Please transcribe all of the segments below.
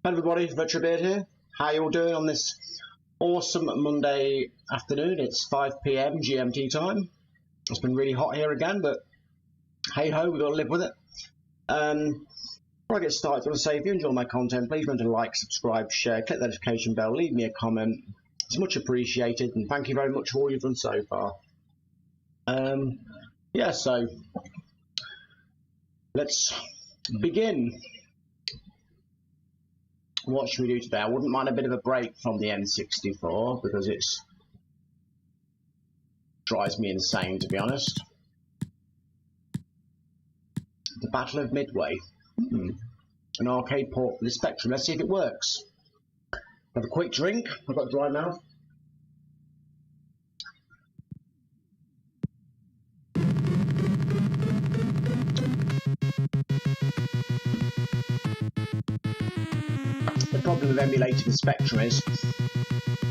Hello everybody, Virtual Beard here. How you all doing on this awesome Monday afternoon? It's 5 PM GMT time. It's been really hot here again, but hey ho, we've got to live with it. Before I get started, I want to say if you enjoy my content, please remember to like, subscribe, share, click the notification bell, leave me a comment. It's much appreciated, and thank you very much for all you've done so far. Yeah, so let's begin. What should we do today? I wouldn't mind a bit of a break from the N64 because it drives me insane, to be honest. The Battle of Midway. An arcade port for the Spectrum. Let's see if it works. Have a quick drink. I've got a dry mouth. The problem with emulating the Spectrum is,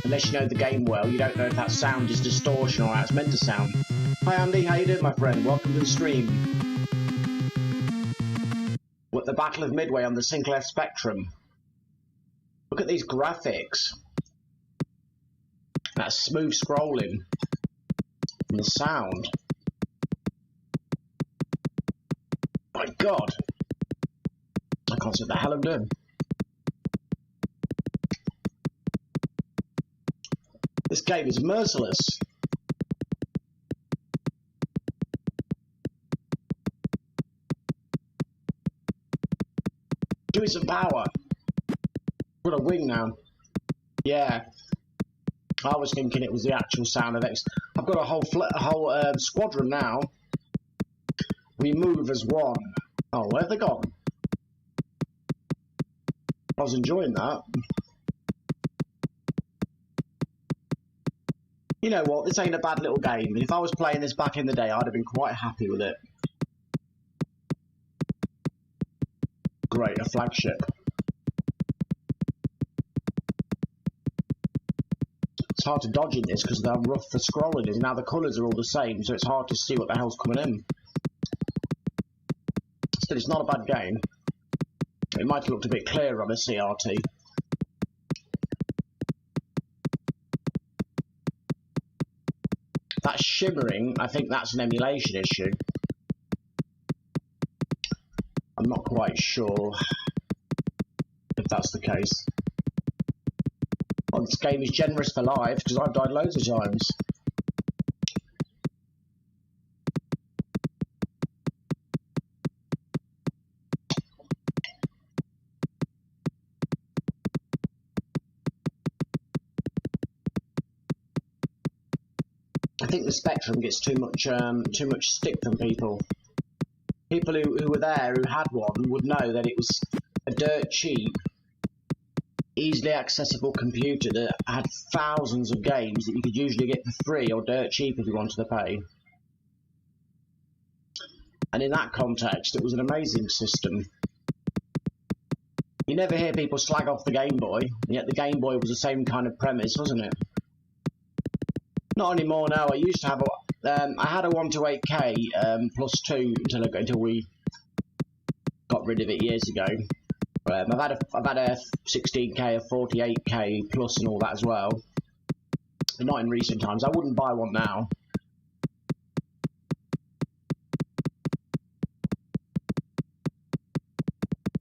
unless you know the game well, you don't know if that sound is distortion or how it's meant to sound. Hi Andy, how you doing, my friend? Welcome to the stream. What, the Battle of Midway on the Sinclair Spectrum. Look at these graphics. That smooth scrolling. And the sound. My God. I can't see what the hell I'm doing. This game is merciless. Give me some power. I've got a wing now. Yeah. I was thinking it was the actual sound of X. I've got a whole squadron now. We move as one. Oh, where have they gone? I was enjoying that. You know what, this ain't a bad little game. If I was playing this back in the day, I'd have been quite happy with it. Great, a flagship. It's hard to dodge in this because of how rough the scrolling is. Now the colours are all the same, so it's hard to see what the hell's coming in. Still, it's not a bad game. It might have looked a bit clearer on a CRT. That shimmering, I think that's an emulation issue. I'm not quite sure if that's the case. Well, this game is generous for life because I've died loads of times. I think the Spectrum gets too much stick from people. People who were there, who had one, would know that it was a dirt cheap, easily accessible computer that had thousands of games that you could usually get for free or dirt cheap if you wanted to pay. And in that context, it was an amazing system. You never hear people slag off the Game Boy, yet the Game Boy was the same kind of premise, wasn't it? Not anymore now. I used to have I had a 128K plus 2 until we got rid of it years ago. I've had a 16K, a 48K plus and all that as well. But not in recent times. I wouldn't buy one now.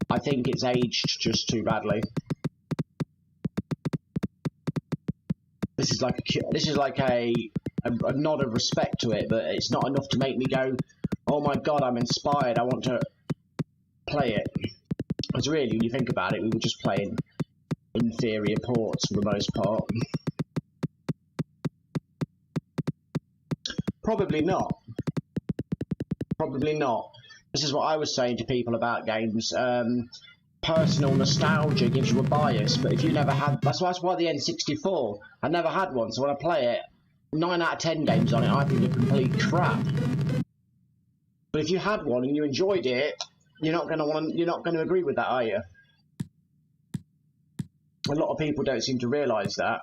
I think it's aged just too badly. This is like a nod of respect to it, but it's not enough to make me go, oh my God, I'm inspired, I want to play it. Because really, when you think about it, we were just playing inferior ports for the most part. Probably not. Probably not. This is what I was saying to people about games. Personal nostalgia gives you a bias, but if you never had, that's why the N64, I never had one, so when I play it, 9 out of 10 games on it I think are complete crap. But if you had one and you enjoyed it, you're not going to agree with that, are you? A lot of people don't seem to realise that.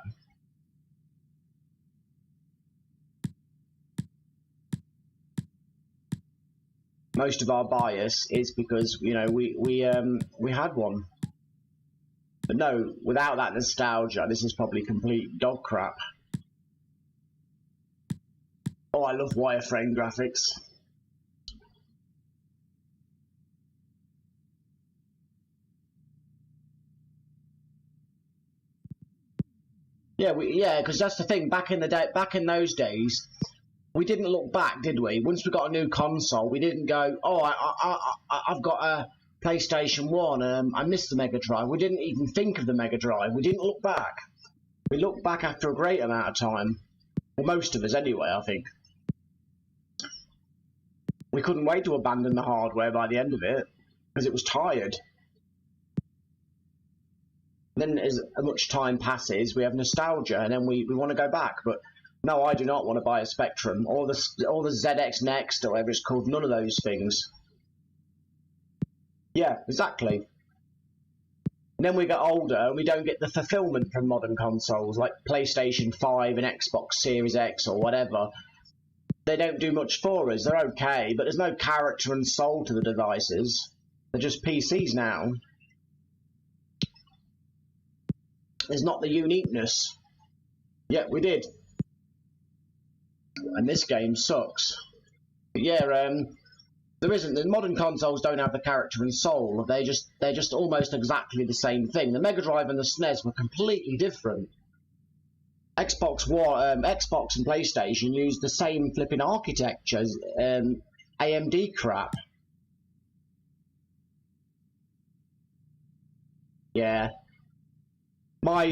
most of our bias is because, you know, we had one. But no, without that nostalgia, this is probably complete dog crap. Oh, I love wireframe graphics. Yeah, because that's the thing. Back in those days, we didn't look back, did we? Once we got a new console, we didn't go, oh, I've got a PlayStation 1, I missed the Mega Drive. We didn't even think of the Mega Drive. We didn't look back. We looked back after a great amount of time. Well, most of us anyway, I think. We couldn't wait to abandon the hardware by the end of it, because it was tired. Then as much time passes, we have nostalgia, and then we want to go back. But no, I do not want to buy a Spectrum, or the ZX Next, or whatever it's called, none of those things. Yeah, exactly. And then we get older and we don't get the fulfillment from modern consoles like PlayStation 5 and Xbox Series X or whatever. They don't do much for us. They're okay, but there's no character and soul to the devices. They're just PCs now. There's not the uniqueness. Yeah, we did. And this game sucks. But yeah, there isn't. The modern consoles don't have the character and soul. They're just almost exactly the same thing. The Mega Drive and the SNES were completely different. Xbox and PlayStation used the same flipping architecture, AMD crap. Yeah. My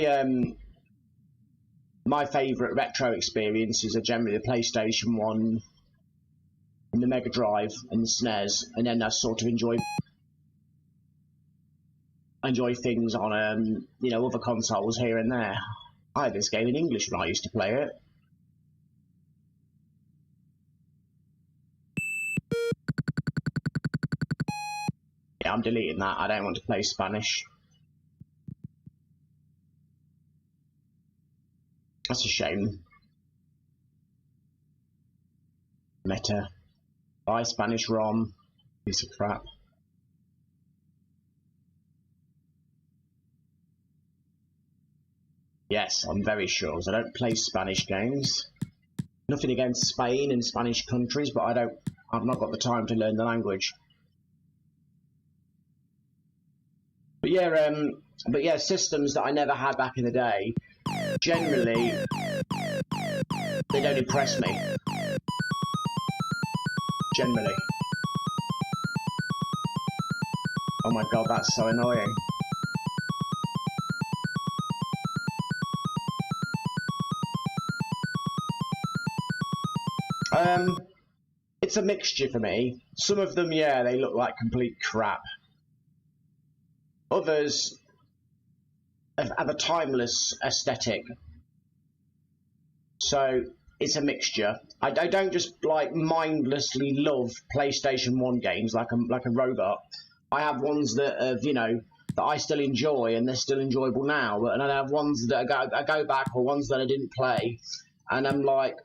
favourite retro experiences are generally the PlayStation 1 and the Mega Drive and the SNES, and then I sort of enjoy things on you know, other consoles here and there. I had this game in English when I used to play it. Yeah, I'm deleting that. I don't want to play Spanish. That's a shame. Meta. Buy Spanish ROM. Piece of crap. Yes, I'm very sure, because I don't play Spanish games. Nothing against Spain and Spanish countries, but I've not got the time to learn the language. But yeah, systems that I never had back in the day, generally, they don't impress me. Generally. Oh my god, that's so annoying. It's a mixture for me. Some of them, yeah, they look like complete crap. Others have a timeless aesthetic. So it's a mixture. I don't just like mindlessly love PlayStation 1 games like a robot. I have ones that have, you know, that I still enjoy and they're still enjoyable now, and I have ones that I go back, or ones that I didn't play, and I'm like,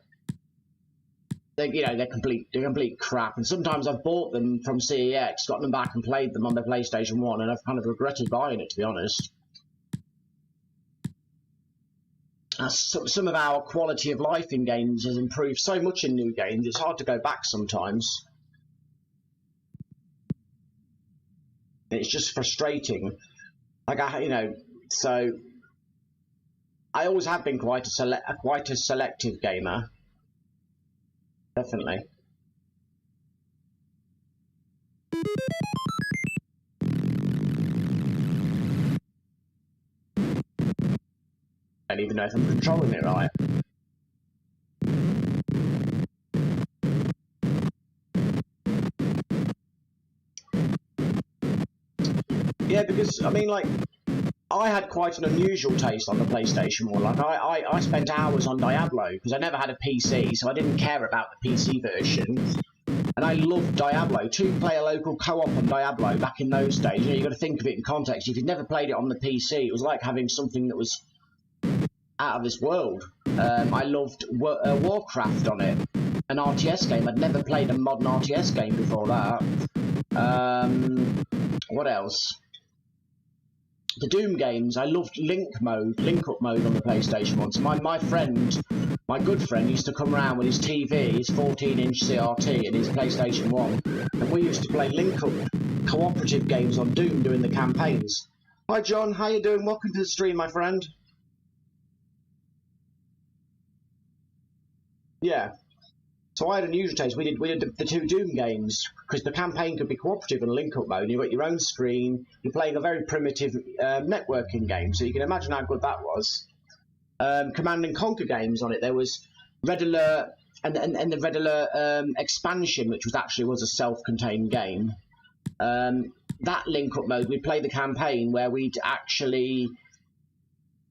they're complete crap. And sometimes I've bought them from CEX, got them back and played them on the PlayStation 1, and I've kind of regretted buying it, to be honest. Some of our quality of life in games has improved so much in new games, it's hard to go back sometimes. It's just frustrating. Like, so I always have been quite a selective gamer. Definitely. I don't even know if I'm controlling it right. Yeah, because, I mean, like, I had quite an unusual taste on the PlayStation 1. Like, I spent hours on Diablo, because I never had a PC, so I didn't care about the PC version. And I loved Diablo. 2-player local co-op on Diablo back in those days. You know, you've got to think of it in context. If you'd never played it on the PC, it was like having something that was out of this world. I loved Warcraft on it, an RTS game. I'd never played a modern RTS game before that. What else? the Doom games, I loved link up mode on the PlayStation 1. So my friend, my good friend, used to come around with his TV, his 14-inch CRT and his PlayStation 1, and we used to play link up cooperative games on Doom during the campaigns. Hi John, how you doing? Welcome to the stream, my friend. Yeah. So I had an unusual taste. We did the 2 Doom games because the campaign could be cooperative and link-up mode. You've got your own screen. You're playing a very primitive networking game, so you can imagine how good that was. Command and Conquer games on it. There was Red Alert and the Red Alert expansion, which was a self-contained game. That link-up mode, we'd play the campaign where we'd actually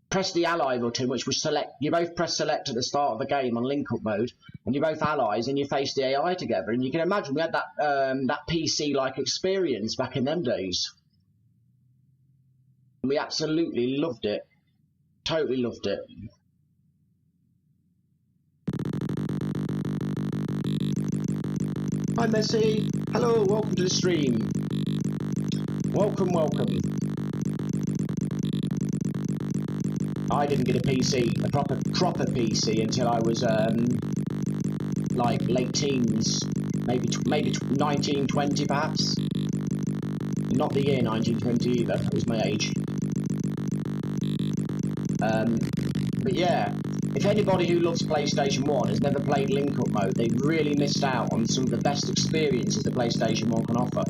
press the ally button, which was select. You both press select at the start of the game on link-up mode, and you're both allies, and you face the AI together. And you can imagine we had that that PC-like experience back in them days. We absolutely loved it. Totally loved it. Hi Messi. Hello. Welcome to the stream. Welcome, welcome. I didn't get a PC, a proper PC, until I was like late teens, maybe 1920 perhaps. Not the year 1920 either. That was my age. But yeah, if anybody who loves PlayStation 1 has never played link-up mode, they've really missed out on some of the best experiences the PlayStation 1 can offer.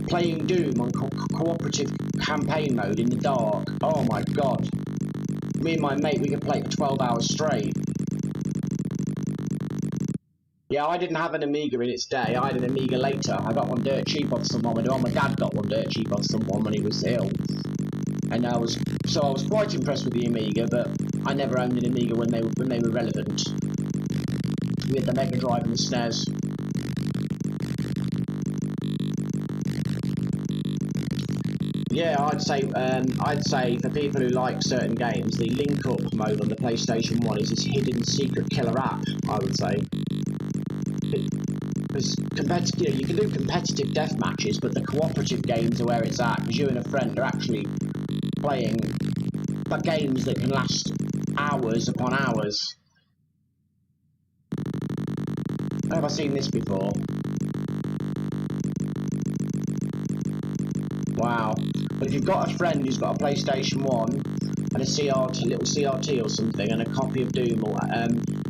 Playing Doom on cooperative campaign mode in the dark. Oh my god. Me and my mate, we could play for 12 hours straight. Yeah, I didn't have an Amiga in its day. I had an Amiga later. I got one dirt cheap off someone. My dad got one dirt cheap off someone when he was ill. And I was quite impressed with the Amiga, but I never owned an Amiga when they were relevant. We had the Mega Drive and the SNES. Yeah, I'd say for people who like certain games, the link-up mode on the PlayStation 1 is this hidden secret killer app, I would say. Because you can do competitive death matches, but the cooperative games are where it's at, because you and a friend are actually playing games that can last hours upon hours. Have I seen this before? Wow. But if you've got a friend who's got a PlayStation 1 and a little CRT or something, and a copy of Doom,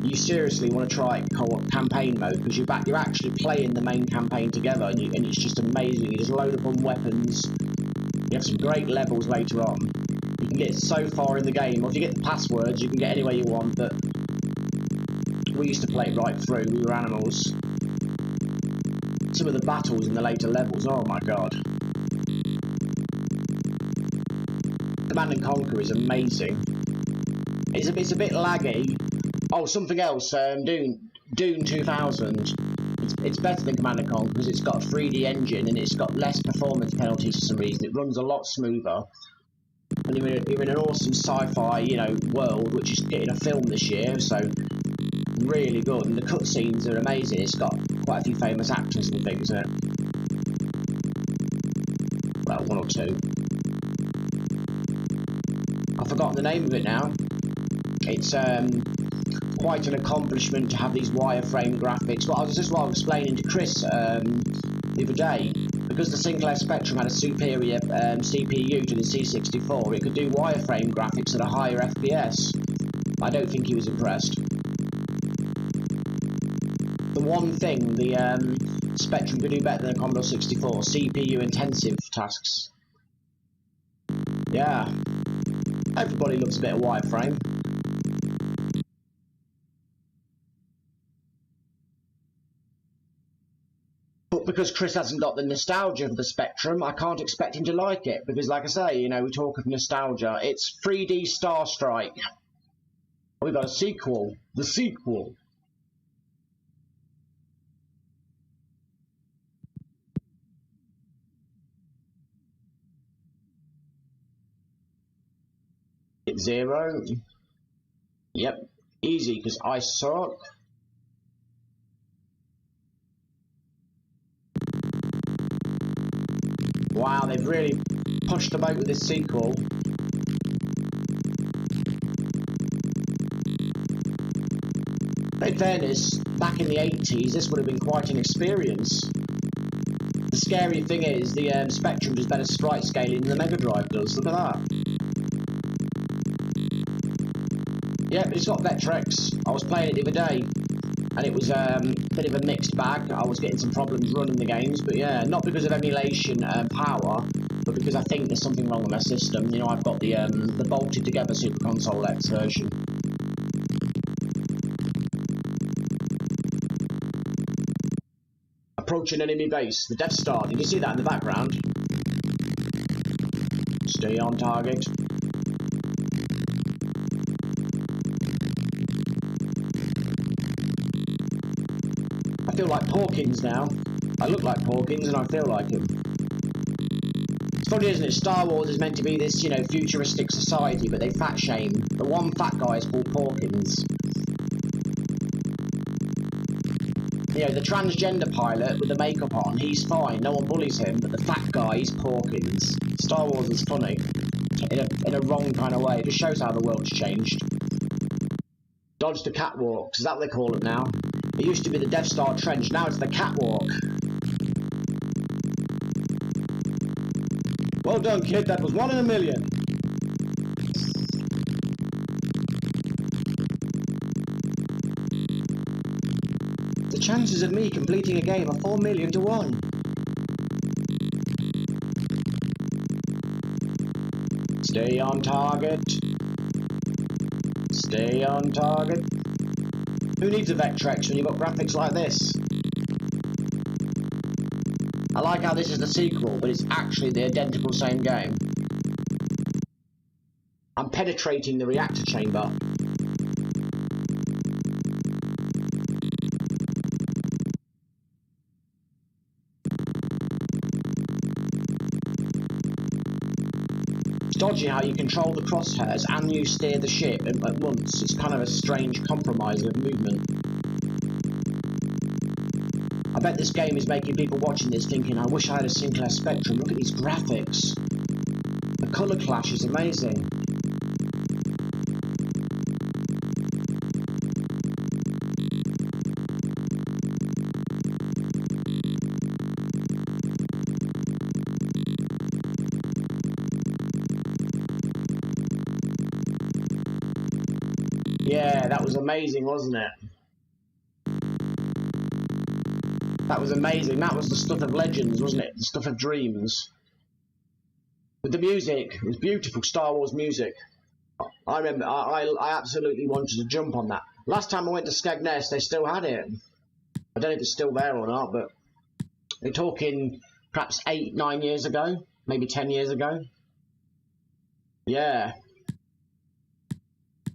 you seriously want to try co-op campaign mode, because you're actually playing the main campaign together, and it's just amazing. You just load up on weapons. You have some great levels later on. You can get so far in the game, or if you get the passwords, you can get anywhere you want, but we used to play right through. We were animals. Some of the battles in the later levels, oh my god. Command & Conquer is amazing. It's a bit laggy. Oh, something else, Dune 2000. It's better than Command & Conquer because it's got a 3D engine and it's got less performance penalties for some reason. It runs a lot smoother. And you're in an awesome sci-fi, world, which is getting a film this year, so really good. And the cutscenes are amazing. It's got quite a few famous actors and things in it. Well, one or two. I've forgotten the name of it now. It's quite an accomplishment to have these wireframe graphics. Well, this is what I was explaining to Chris the other day. Because the Sinclair Spectrum had a superior CPU to the C64, it could do wireframe graphics at a higher FPS. I don't think he was impressed. The one thing the Spectrum could do better than the Commodore 64, CPU intensive tasks. Yeah. Everybody loves a bit of wireframe. But because Chris hasn't got the nostalgia of the Spectrum, I can't expect him to like it. Because, like I say, we talk of nostalgia. It's 3D Star Strike. We've got a sequel. The sequel. It's 0. Yep. Easy, because I suck. Wow, they've really pushed the boat with this sequel. In fairness, back in the 80s, this would have been quite an experience. The scary thing is, the Spectrum does better sprite scaling than the Mega Drive does. Look at that. Yep, it's got Vectrex. I was playing it the other day, and it was a bit of a mixed bag. I was getting some problems running the games, but yeah, not because of emulation power, but because I think there's something wrong with my system. You know, I've got the bolted together Super Console X version. Approaching enemy base, the Death Star. Did you see that in the background? Stay on target. I feel like Porkins now. I look like Porkins and I feel like him. It's funny, isn't it? Star Wars is meant to be this, you know, futuristic society, but they fat shame. The one fat guy is called Porkins. You know, the transgender pilot with the makeup on, he's fine, no one bullies him, but the fat guy is Porkins. Star Wars is funny, in a wrong kind of way. It just shows how the world's changed. Dodge the catwalks, is that what they call it now? It used to be the Death Star Trench, now it's the catwalk. Well done, kid, that was 1 in a million. The chances of me completing a game are 4 million to 1. Stay on target. Stay on target. Who needs a Vectrex when you've got graphics like this? I like how this is the sequel, but it's actually the identical same game. I'm penetrating the reactor chamber. It's dodgy how you control the crosshairs and you steer the ship at once. It's kind of a strange compromise of movement. I bet this game is making people watching this thinking, I wish I had a Sinclair Spectrum. Look at these graphics. The colour clash is amazing. Yeah, that was amazing, wasn't it? That was amazing. That was the stuff of legends, wasn't it? The stuff of dreams. With the music, it was beautiful Star Wars music. I remember, I absolutely wanted to jump on that. Last time I went to Skegness, they still had it. I don't know if it's still there or not, but we're talking perhaps 8, 9 years ago, maybe 10 years ago. Yeah.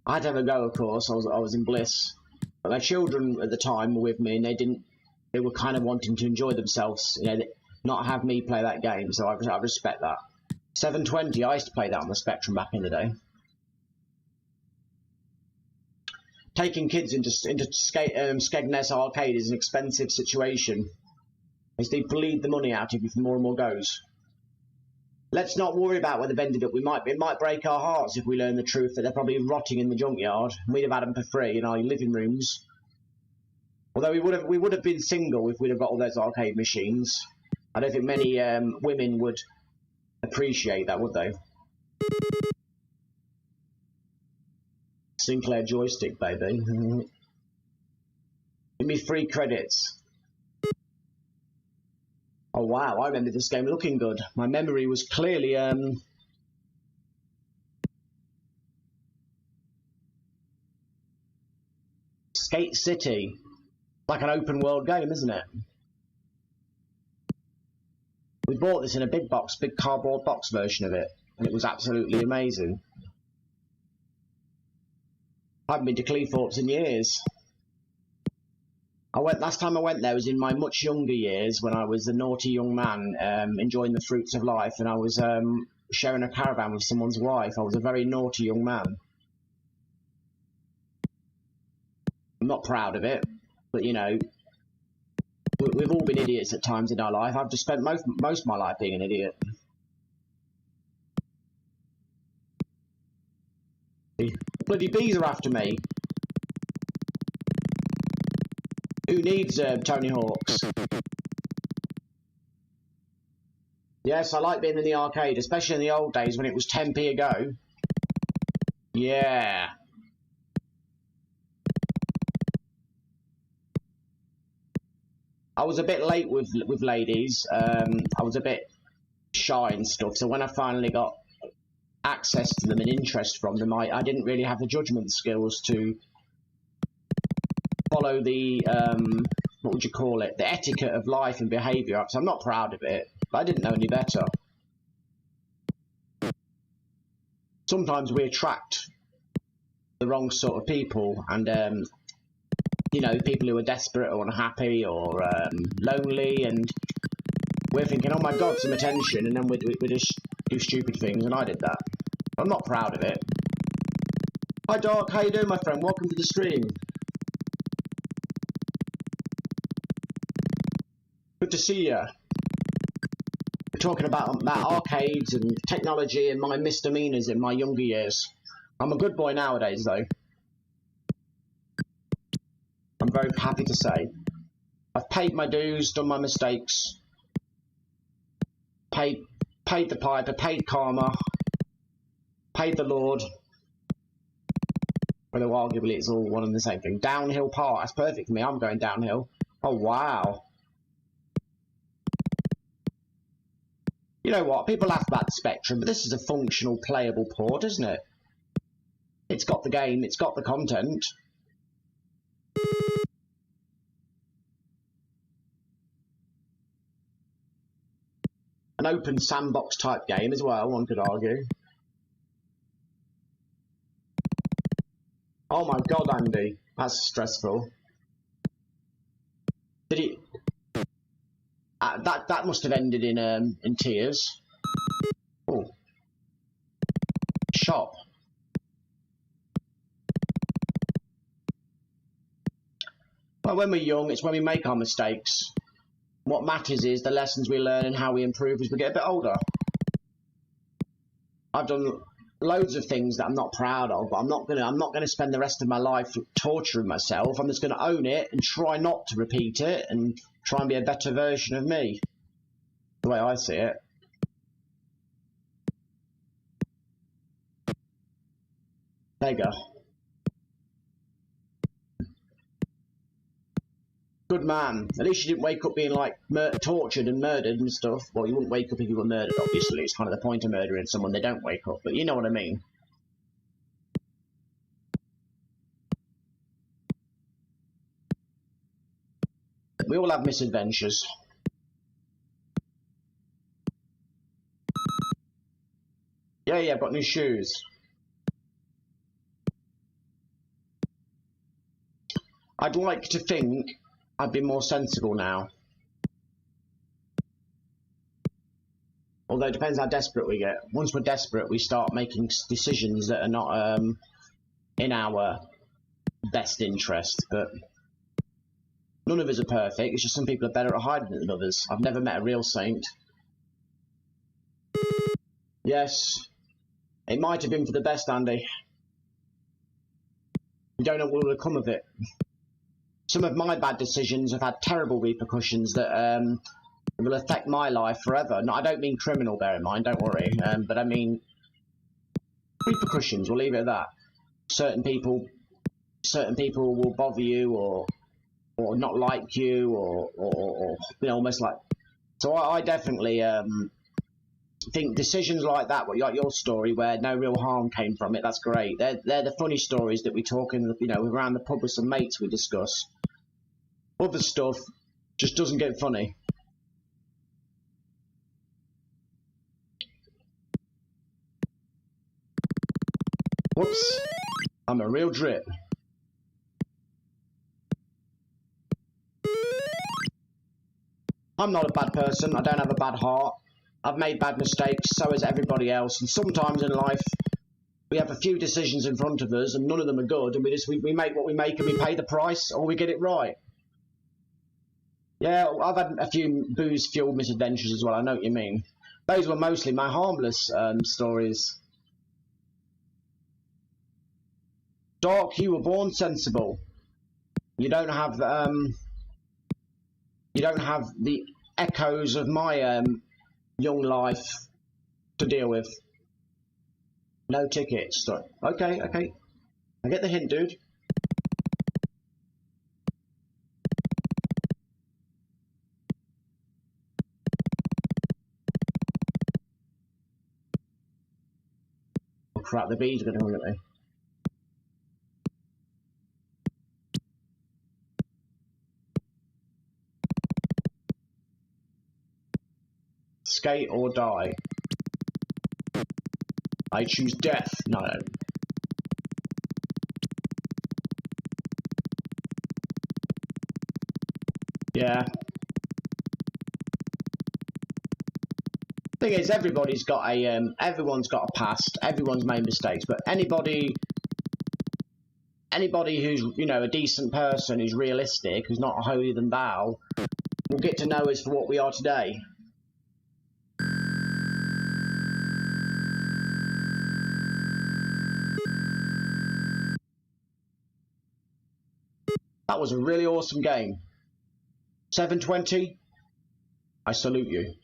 I had to have a go, of course. I was in bliss. But my children at the time were with me, and they were kind of wanting to enjoy themselves, you know, not have me play that game, so I respect that. 720, I used to play that on the Spectrum back in the day. Taking kids into Skegness Arcade is an expensive situation. They bleed the money out of you for more and more goes. Let's not worry about where they've ended up. It might break our hearts if we learn the truth that they're probably rotting in the junkyard. We'd have had them for free in our living rooms. Although we would have been single if we'd have got all those arcade machines. I don't think many women would appreciate that, would they? Sinclair joystick, baby. Give me 3 credits. Oh wow, I remember this game looking good. My memory was clearly Skate City. Like an open world game, isn't it? We bought this in a big cardboard box version of it, and it was absolutely amazing. I haven't been to Cleethorpes in years. Last time I went there was in my much younger years when I was a naughty young man, enjoying the fruits of life, and I was sharing a caravan with someone's wife. I was a very naughty young man. I'm not proud of it, but you know, we've all been idiots at times in our life. I've just spent most of my life being an idiot. The bloody bees are after me. Who needs Tony Hawks? Yes, I like being in the arcade, especially in the old days when it was 10p a go. Yeah. I was a bit late with ladies. I was a bit shy and stuff, so when I finally got access to them and interest from them, I didn't really have the judgment skills to follow the, what would you call it, the etiquette of life and behaviour. So I'm not proud of it, but I didn't know any better. Sometimes we attract the wrong sort of people, and you know, people who are desperate or unhappy or lonely, and we're thinking, oh my god, some attention, and then we just do stupid things, and I did that. I'm not proud of it. Hi Doc, how you doing, my friend? Welcome to the stream. Good to see you. We're talking about arcades and technology and my misdemeanors in my younger years. I'm a good boy nowadays, though. I'm very happy to say. I've paid my dues, done my mistakes, paid the piper, paid karma, paid the Lord. Although arguably it's all one and the same thing. Downhill part, that's perfect for me. I'm going downhill. Oh wow. You know what? People laugh about the Spectrum, but this is a functional, playable port, isn't it? It's got the game, it's got the content. An open sandbox type game as well, one could argue. Oh my god, Andy, that's stressful. Did he... that must have ended in tears. Oh. Shop. Well, when we're young, it's when we make our mistakes. What matters is the lessons we learn and how we improve as we get a bit older. I've done loads of things that I'm not proud of, but I'm not gonna spend the rest of my life torturing myself. I'm just gonna own it and try not to repeat it and try and be a better version of me. The way I see it. There you go. Good man. At least you didn't wake up being like tortured and murdered and stuff. Well, you wouldn't wake up if you were murdered, obviously. It's kind of the point of murdering someone. They don't wake up, but you know what I mean. We all have misadventures. Yeah, I've got new shoes. I'd like to think I'd be more sensible now. Although it depends how desperate we get. Once we're desperate, we start making decisions that are not in our best interest. But none of us are perfect. It's just some people are better at hiding it than others. I've never met a real saint. Yes, it might have been for the best, Andy. You don't know what will come of it. Some of my bad decisions have had terrible repercussions that will affect my life forever. No, I don't mean criminal, bear in mind, don't worry. But I mean repercussions, we'll leave it at that. Certain people will bother you or not like you or you know, almost like... So I definitely think decisions like that, like your story, where no real harm came from it, that's great. They're the funny stories that we talk in, you know, around the pub with some mates we discuss. Other stuff just doesn't get funny. Whoops, I'm a real drip. I'm not a bad person, I don't have a bad heart. I've made bad mistakes, so has everybody else, and sometimes in life we have a few decisions in front of us and none of them are good, and we make what we make and we pay the price, or we get it right. Yeah, I've had a few booze-fueled misadventures as well, I know what you mean. Those were mostly my harmless stories. Doc, you were born sensible. You don't have You don't have the echoes of my young life to deal with. No tickets. So, okay, okay. I get the hint, dude. Oh crap, the bees are going to come at me. Skate or die? I choose death. No. Yeah. Thing is, everybody's got a everyone's got a past. Everyone's made mistakes, but anybody who's, you know, a decent person, who's realistic, who's not holier than thou, will get to know us for what we are today. That was a really awesome game. 720. I salute you.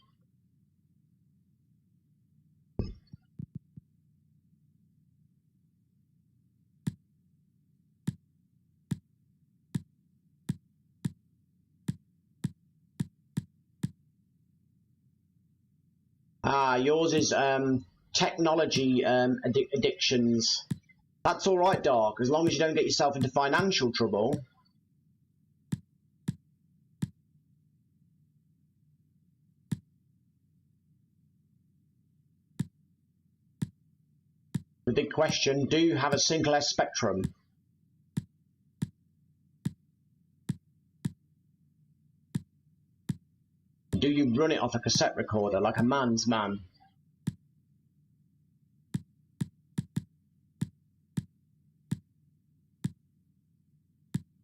Ah, yours is technology addictions. That's all right, Dark, as long as you don't get yourself into financial trouble. The big question, do you have a Sinclair Spectrum? Do you run it off a cassette recorder like a man's man?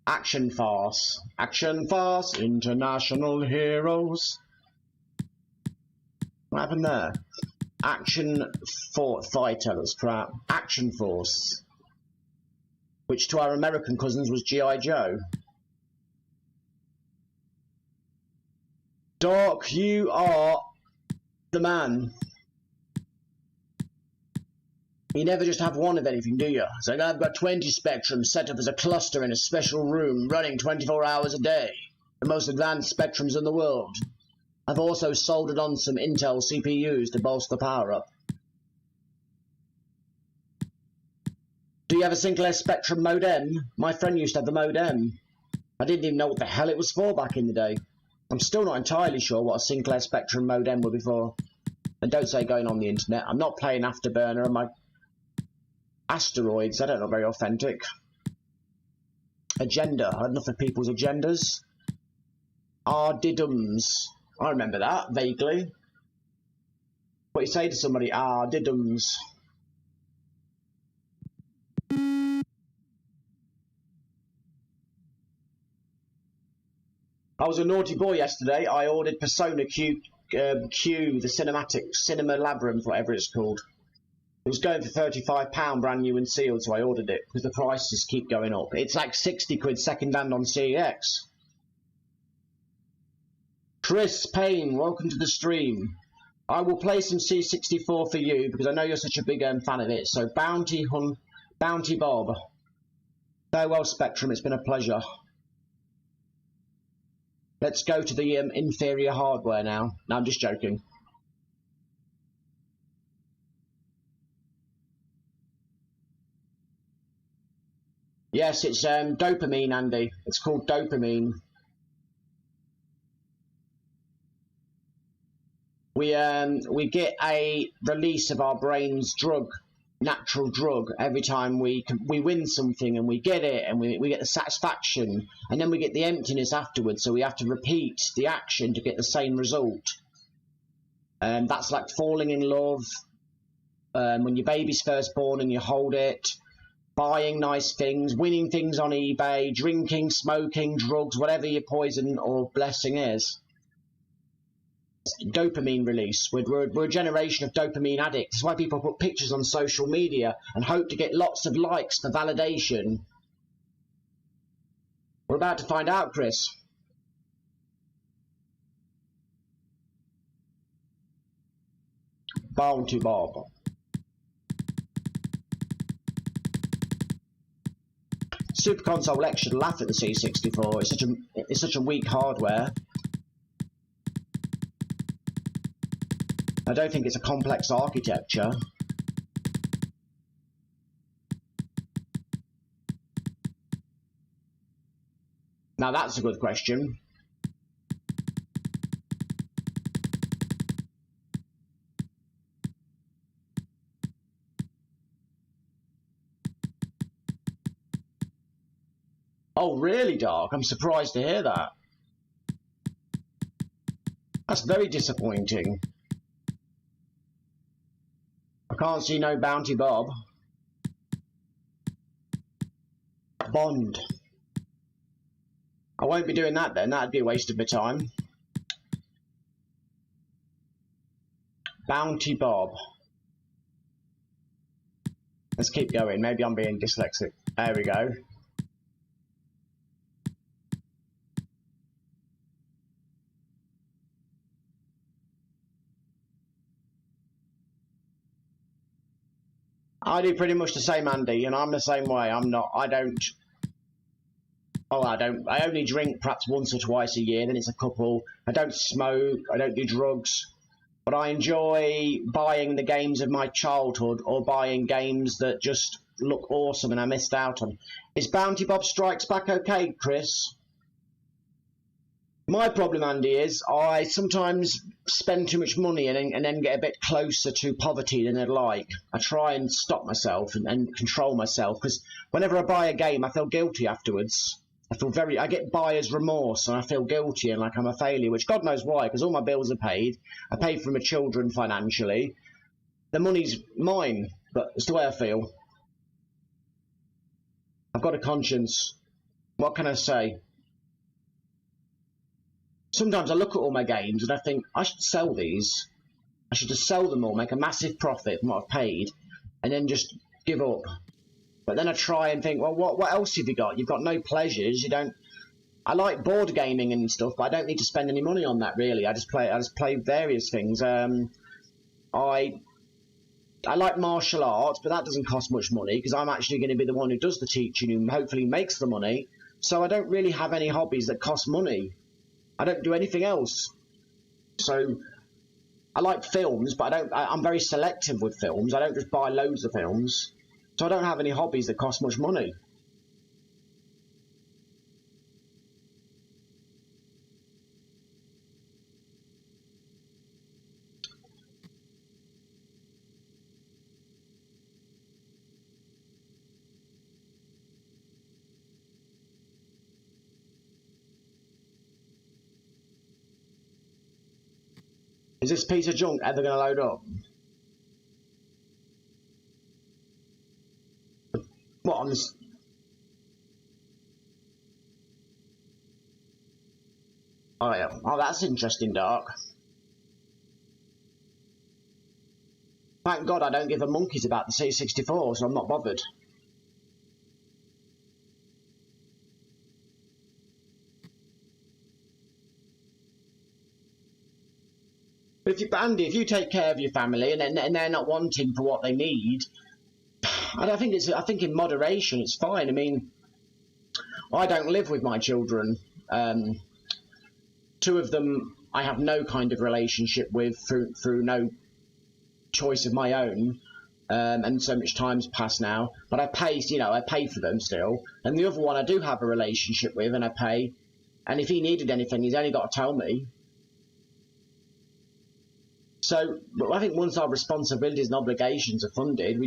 Action farce. Action farce. International heroes. What happened there? Action fighter. That's crap. Action force. Which to our American cousins was G.I. Joe. Doc, you are the man. You never just have one of anything, do you? It's like, I've got 20 Spectrums set up as a cluster in a special room, running 24 hours a day. The most advanced Spectrums in the world. I've also soldered on some Intel CPUs to bolster the power up. Do you have a Sinclair Spectrum modem? My friend used to have the modem. I didn't even know what the hell it was for back in the day. I'm still not entirely sure what a Sinclair Spectrum modem would be for. And don't say going on the internet. I'm not playing Afterburner and my asteroids. I don't know, very authentic. Agenda. I had enough of people's agendas. Diddums. I remember that, vaguely. What you say to somebody, diddums. I was a naughty boy yesterday. I ordered Persona Q, the Cinema Labyrinth, whatever it's called. It was going for £35 brand new and sealed, so I ordered it because the prices keep going up. It's like 60 quid second hand on CEX. Chris Payne, welcome to the stream. I will play some C64 for you because I know you're such a big fan of it. So Bounty Bob. Farewell Spectrum, it's been a pleasure. Let's go to the inferior hardware now. No, I'm just joking. Yes, it's dopamine, Andy. It's called dopamine. We get a release of our brain's drug, natural drug, every time we win something and we get it and we get the satisfaction, and then we get the emptiness afterwards, so we have to repeat the action to get the same result. That's like falling in love, when your baby's first born and you hold it, buying nice things, winning things on eBay, drinking, smoking, drugs, whatever your poison or blessing is. Dopamine release. We're a generation of dopamine addicts. That's why people put pictures on social media and hope to get lots of likes for validation. We're about to find out, Chris. Bounty Bob. Super Console X should laugh at the C64. It's such a weak hardware. I don't think it's a complex architecture. Now that's a good question. Oh, really, Dark? I'm surprised to hear that. That's very disappointing. I can't see no Bounty Bob. Bond. I won't be doing that then. That'd be a waste of my time. Bounty Bob. Let's keep going. Maybe I'm being dyslexic. There we go. I do pretty much the same, Andy, and I'm the same way. I only drink perhaps once or twice a year, then it's a couple. I don't smoke, I don't do drugs, but I enjoy buying the games of my childhood or buying games that just look awesome and I missed out on. Is Bounty Bob Strikes Back okay, Chris? My problem, Andy, is I sometimes spend too much money and then get a bit closer to poverty than I'd like. I try and stop myself and control myself, because whenever I buy a game, I feel guilty afterwards. I get buyer's remorse and I feel guilty and like I'm a failure, which God knows why, because all my bills are paid. I pay for my children financially. The money's mine, but it's the way I feel. I've got a conscience. What can I say? Sometimes I look at all my games and I think, I should sell these. I should just sell them all, make a massive profit from what I've paid, and then just give up. But then I try and think, well, what else have you got? You've got no pleasures. You don't. I like board gaming and stuff, but I don't need to spend any money on that really. I just play various things. I like martial arts, but that doesn't cost much money because I'm actually going to be the one who does the teaching and hopefully makes the money. So I don't really have any hobbies that cost money. I don't do anything else. So I like films, but I'm very selective with films. I don't just buy loads of films. So I don't have any hobbies that cost much money. Is this piece of junk ever going to load up? What on this? Oh yeah. Oh, that's interesting, Dark. Thank God I don't give a monkeys about the C64, so I'm not bothered. But Andy, if you take care of your family and they're not wanting for what they need, I think in moderation it's fine. I mean, I don't live with my children. Two of them I have no kind of relationship with through no choice of my own, and so much time's passed now. But I pay for them still. And the other one I do have a relationship with, and I pay. And if he needed anything, he's only got to tell me. So, but I think once our responsibilities and obligations are funded,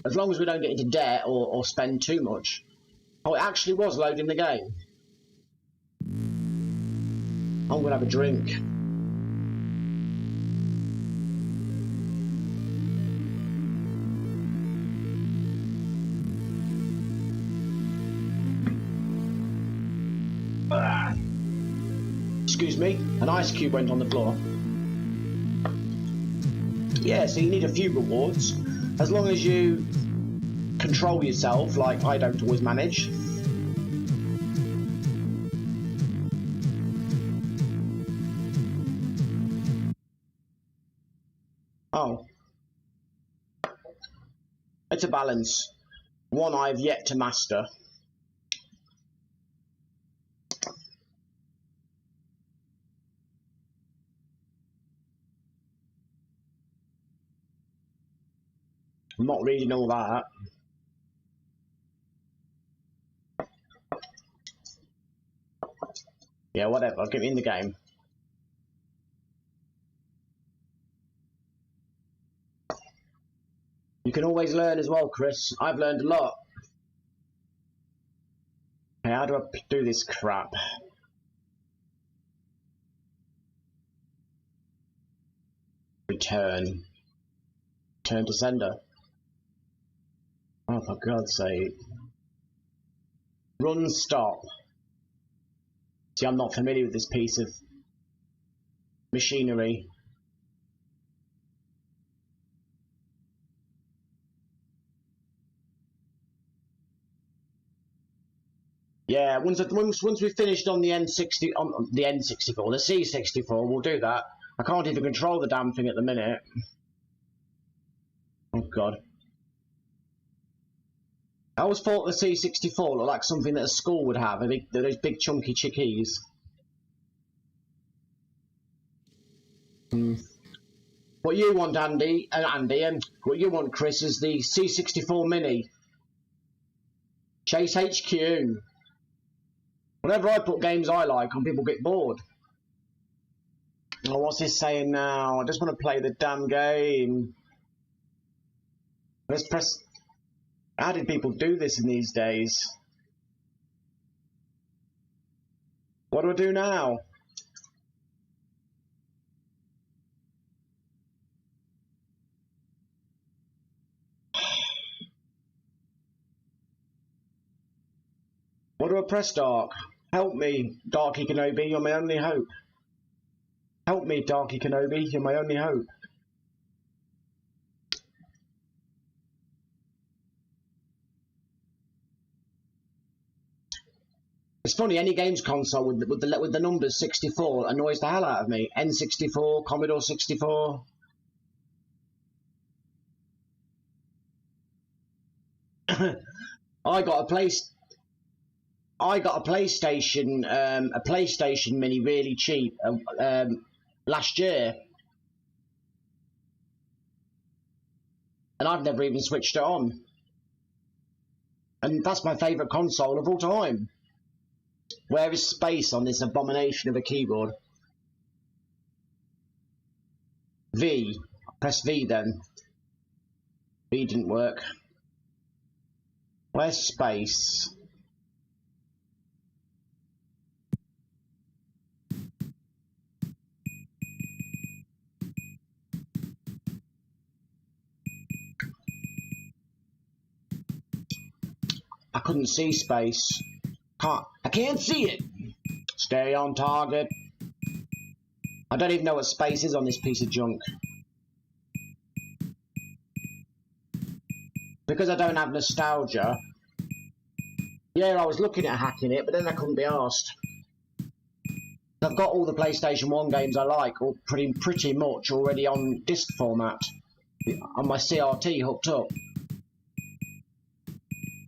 as long as we don't get into debt or spend too much. Oh, it actually was loading the game. I'm gonna have a drink. Excuse me, an ice cube went on the floor. Yeah, so you need a few rewards. As long as you control yourself, like I don't always manage. Oh. It's a balance. One I've yet to master. I'm not reading all that. Yeah, whatever. Get me in the game. You can always learn as well, Chris. I've learned a lot. Okay, how do I do this crap? Return. Turn to sender. Oh, for God's sake. Run, stop. See, I'm not familiar with this piece of machinery. Yeah, once we've finished on the N64, the C64, we'll do that. I can't even control the damn thing at the minute. Oh God. I always thought the C64 looked like something that a school would have, those big chunky chickies. What you want, Andy, and what you want, Chris, is the C64 Mini. Chase HQ. Whenever I put games I like on, people get bored. Oh, what's this saying now? I just want to play the damn game. Let's press... How did people do this in these days? What do I do now? What do I press, Dark? Help me, Darky Kenobi, you're my only hope. Help me, Darky Kenobi, you're my only hope. It's funny, any games console with the numbers 64 annoys the hell out of me. N64, Commodore 64. I got a PlayStation Mini really cheap last year, and I've never even switched it on. And that's my favourite console of all time. Where is space on this abomination of a keyboard? V. Press V then. V didn't work. Where's space? I couldn't see space. I can't see it. Stay on target. I don't even know what space is on this piece of junk. Because I don't have nostalgia. Yeah, I was looking at hacking it, but then I couldn't be arsed. I've got all the PlayStation 1 games I like, all pretty much already on disc format. On my CRT hooked up.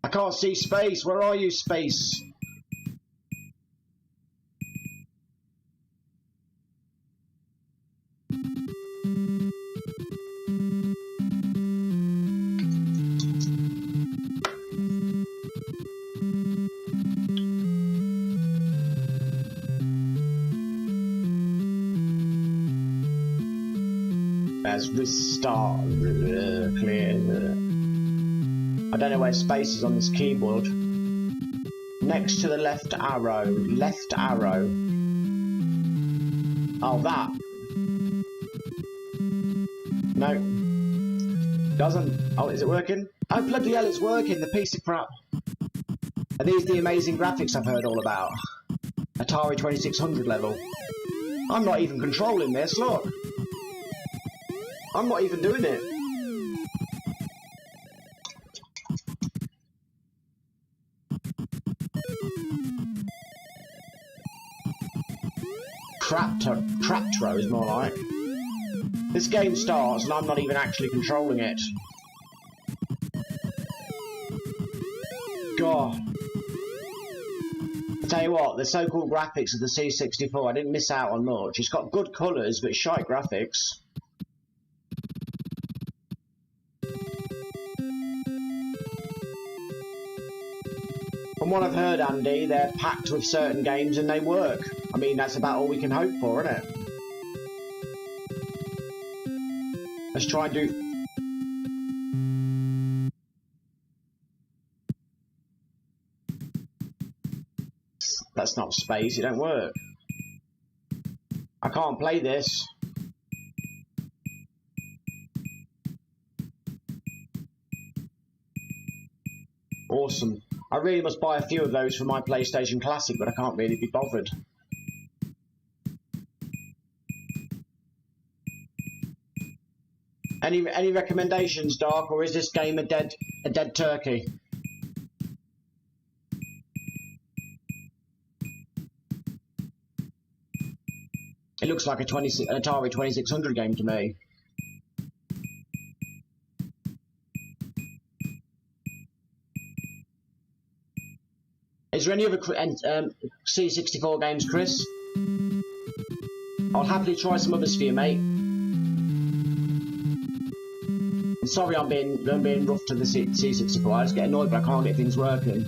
I can't see space. Where are you, space? As restart, clear. I don't know where space is on this keyboard. Next to the left arrow. Left arrow. Oh, that. No. Doesn't. Oh, is it working? Oh, bloody hell, it's working. The piece of crap. Are these the amazing graphics I've heard all about? Atari 2600 level. I'm not even controlling this, look. I'm not even doing it. Traptro is more like. This game starts and I'm not even actually controlling it. God. I tell you what, the so-called graphics of the C64, I didn't miss out on much. It's got good colours, but shite graphics. From what I've heard, Andy, they're packed with certain games and they work. I mean, that's about all we can hope for, isn't it? Let's try and do... That's not space, it don't work. I can't play this. Awesome. I really must buy a few of those for my PlayStation Classic, but I can't really be bothered. Any recommendations, Dark, or is this game a dead turkey? It looks like an Atari 2600 game to me. Is there any other C64 games, Chris? I'll happily try some others for you, mate. I'm sorry I'm being rough to the C64. I just get annoyed but I can't get things working.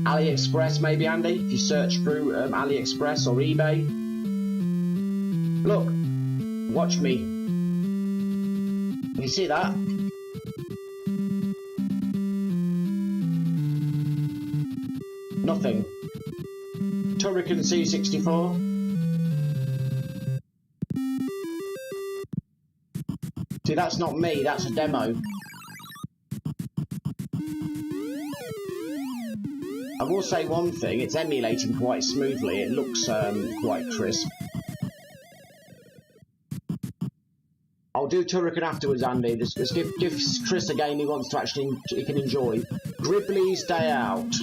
AliExpress, maybe, Andy? If you search through AliExpress or eBay. Look, watch me. Can you see that? Nothing. Turrican C64. See, that's not me, that's a demo. I will say one thing, it's emulating quite smoothly, it looks quite crisp. I'll do Turrican afterwards, Andy. Let's give Chris a game he wants to he can enjoy. Gribbly's Day Out.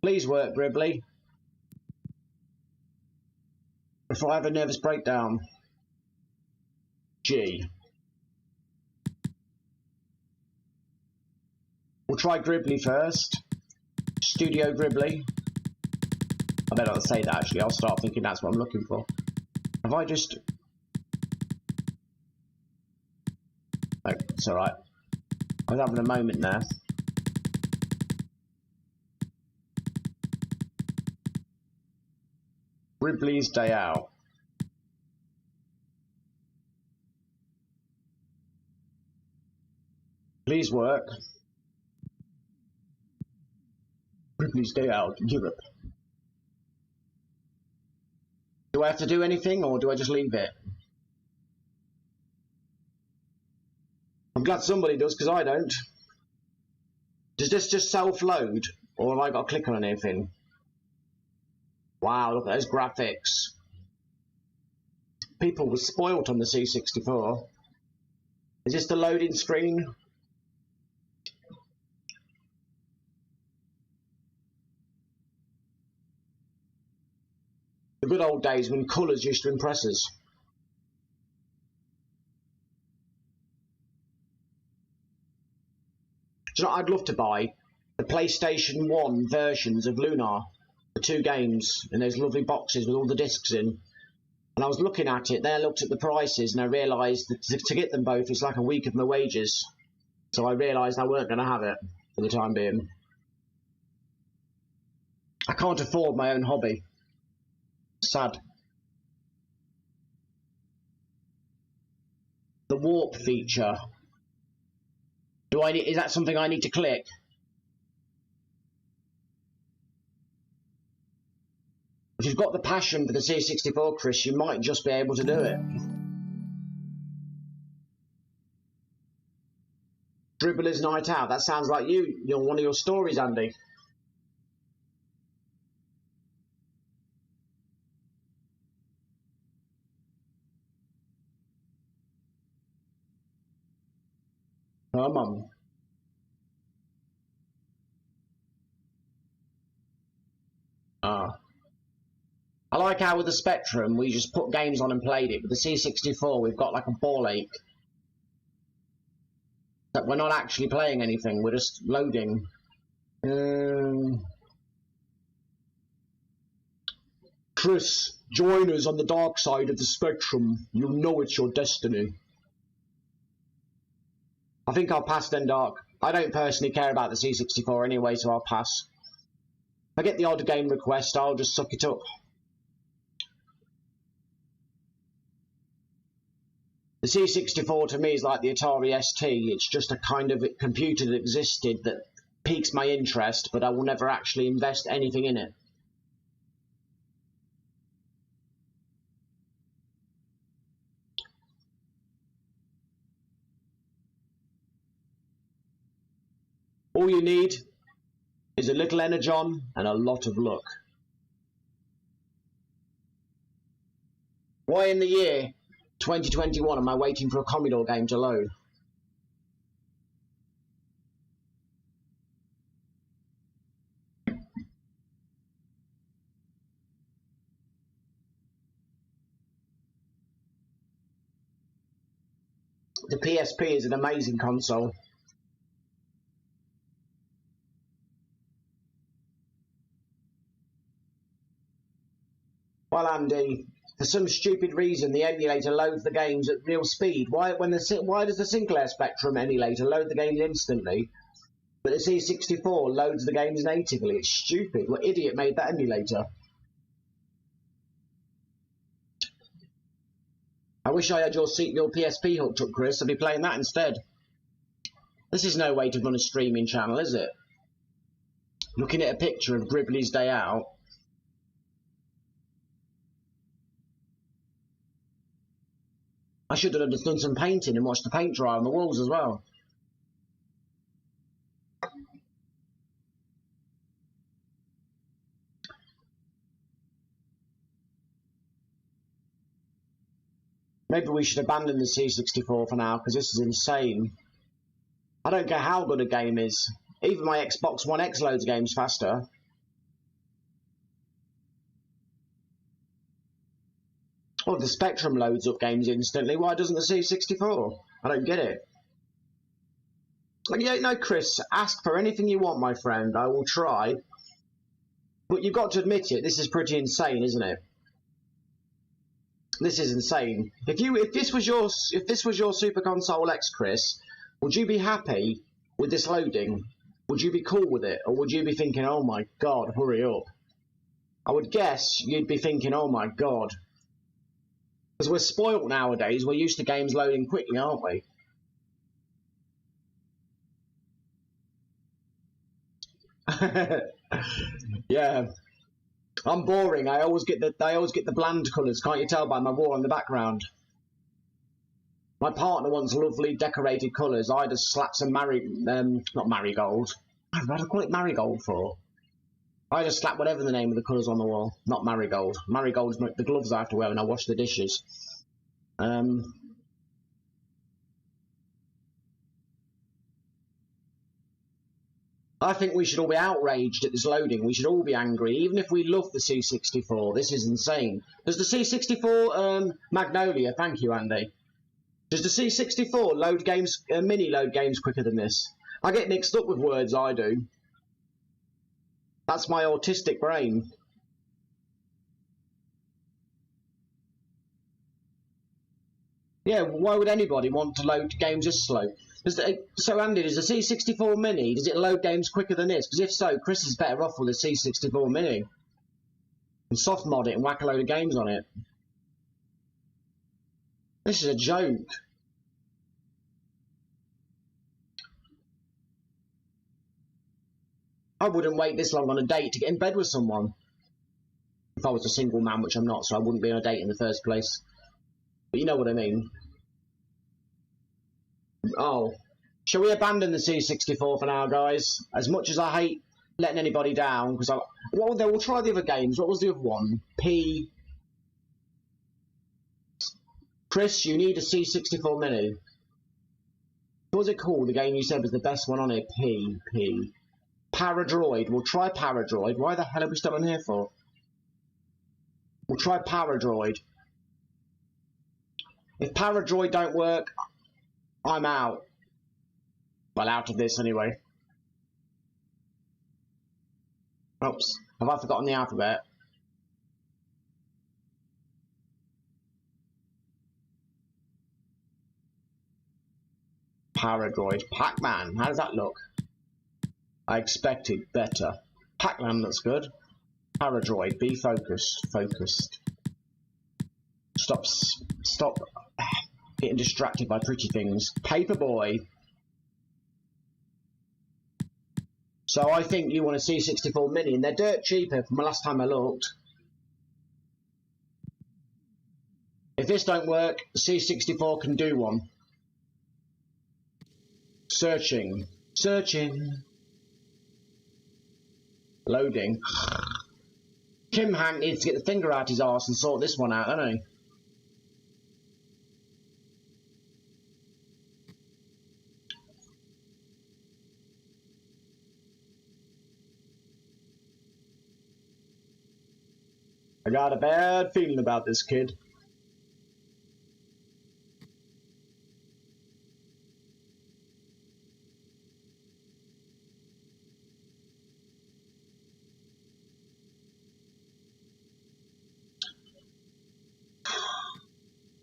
Please work, Gribbly. Before I have a nervous breakdown. G. We'll try Gribbly first. Studio Gribbly. I better not say that actually, I'll start thinking that's what I'm looking for. Have I just... Oh, it's alright. I was having a moment there. Gribbly's Day Out. Please work. Gribbly's Day Out, Europe. Do I have to do anything or do I just leave it? I'm glad somebody does because I don't. Does this just self-load or have I got to click on anything? Wow, look at those graphics. People were spoilt on the C64. Is this the loading screen? The good old days when colours used to impress us. Do you know what I'd love to buy? The PlayStation 1 versions of Lunar. The two games in those lovely boxes with all the discs in. And I was looking at it, then I looked at the prices and I realised that to get them both it's like a week of my wages. So I realised I weren't going to have it for the time being. I can't afford my own hobby. Sad. The warp feature. Is that something I need to click? If you've got the passion for the C64, Chris, you might just be able to do it. Dribbler's Night Out. That sounds like you're one of your stories, Andy. Come on. I like how with the Spectrum, we just put games on and played it. With the C64, we've got like a ball ache. That we're not actually playing anything, we're just loading. Chris, join us on the dark side of the Spectrum. You'll know it's your destiny. I think I'll pass then, Dark. I don't personally care about the C64 anyway, so I'll pass. If I get the odd game request, I'll just suck it up. The C64 to me is like the Atari ST. It's just a kind of computer that existed that piques my interest, but I will never actually invest anything in it. All you need is a little energon and a lot of luck. Why in the year 2021 am I waiting for a Commodore game to load? The PSP is an amazing console. Well, Andy, for some stupid reason, the emulator loads the games at real speed. Why does the Sinclair Spectrum emulator load the games instantly, but the C64 loads the games natively? It's stupid. What idiot made that emulator? I wish I had your PSP hooked up, Chris. I'd be playing that instead. This is no way to run a streaming channel, is it? Looking at a picture of Gribbly's Day Out. I should have done some painting and watched the paint dry on the walls as well. Maybe we should abandon the C64 for now, because this is insane. I don't care how good a game is. Even my Xbox One X loads games faster. Oh, the Spectrum loads up games instantly. Why doesn't the C64? I don't get it. Like, yeah, no, Chris, ask for anything you want, my friend. I will try. But you've got to admit it. This is pretty insane, isn't it? This is insane. If this was your Super Console X, Chris, would you be happy with this loading? Would you be cool with it, or would you be thinking, "Oh my God, hurry up"? I would guess you'd be thinking, "Oh my God." Because we're spoilt nowadays, we're used to games loading quickly, aren't we? Yeah, I'm boring. I always get the bland colours. Can't you tell by my wall in the background? My partner wants lovely decorated colours. I just slap some not marigold. What do I call it marigold for? I just slap whatever the name of the colours on the wall. Not marigold. Marigold's the gloves I have to wear when I wash the dishes. I think we should all be outraged at this loading. We should all be angry, even if we love the C64. This is insane. Does the C64 Magnolia? Thank you, Andy. Does the C64 load games, mini load games quicker than this? I get mixed up with words. I do. That's my autistic brain. Yeah, why would anybody want to load games this slow? So Andy, does the C64 Mini, does it load games quicker than this? Because if so, Chris is better off with the C64 Mini. And soft mod it and whack a load of games on it. This is a joke. I wouldn't wait this long on a date to get in bed with someone. If I was a single man, which I'm not, so I wouldn't be on a date in the first place. But you know what I mean. Oh, shall we abandon the C64 for now, guys? As much as I hate letting anybody down, because we'll try the other games. What was the other one? Chris, you need a C64 Mini. What was it called? The game you said was the best one on it. Paradroid. We'll try Paradroid. Why the hell are we still on here for? We'll try Paradroid. If Paradroid don't work, I'm out. Well, out of this anyway. Oops, have I forgotten the alphabet? Paradroid. Pac-Man, how does that look? I expected better. Pac-Man looks good. Paradroid, be focused. Focused. Stop getting distracted by pretty things. Paperboy. So I think you want a C64 Mini, and they're dirt cheaper from the last time I looked. If this don't work, C64 can do one. Searching. Searching. Loading. Kim Hank needs to get the finger out his arse and sort this one out, doesn't he? I got a bad feeling about this kid.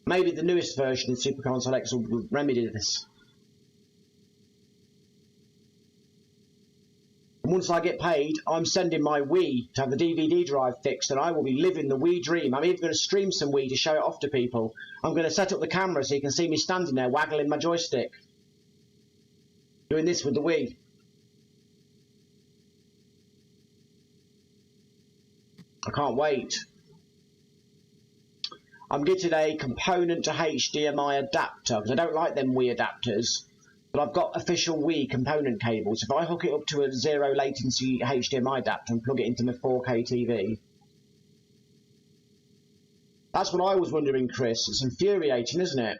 Maybe the newest version of Super Console X will remedy this. And once I get paid, I'm sending my Wii to have the DVD drive fixed, and I will be living the Wii dream. I'm even going to stream some Wii to show it off to people. I'm going to set up the camera so you can see me standing there waggling my joystick. Doing this with the Wii. I can't wait. I'm getting a component to HDMI adapter, because I don't like them Wii adapters. But I've got official Wii component cables. If I hook it up to a zero latency HDMI adapter and plug it into my 4K TV. That's what I was wondering, Chris. It's infuriating, isn't it?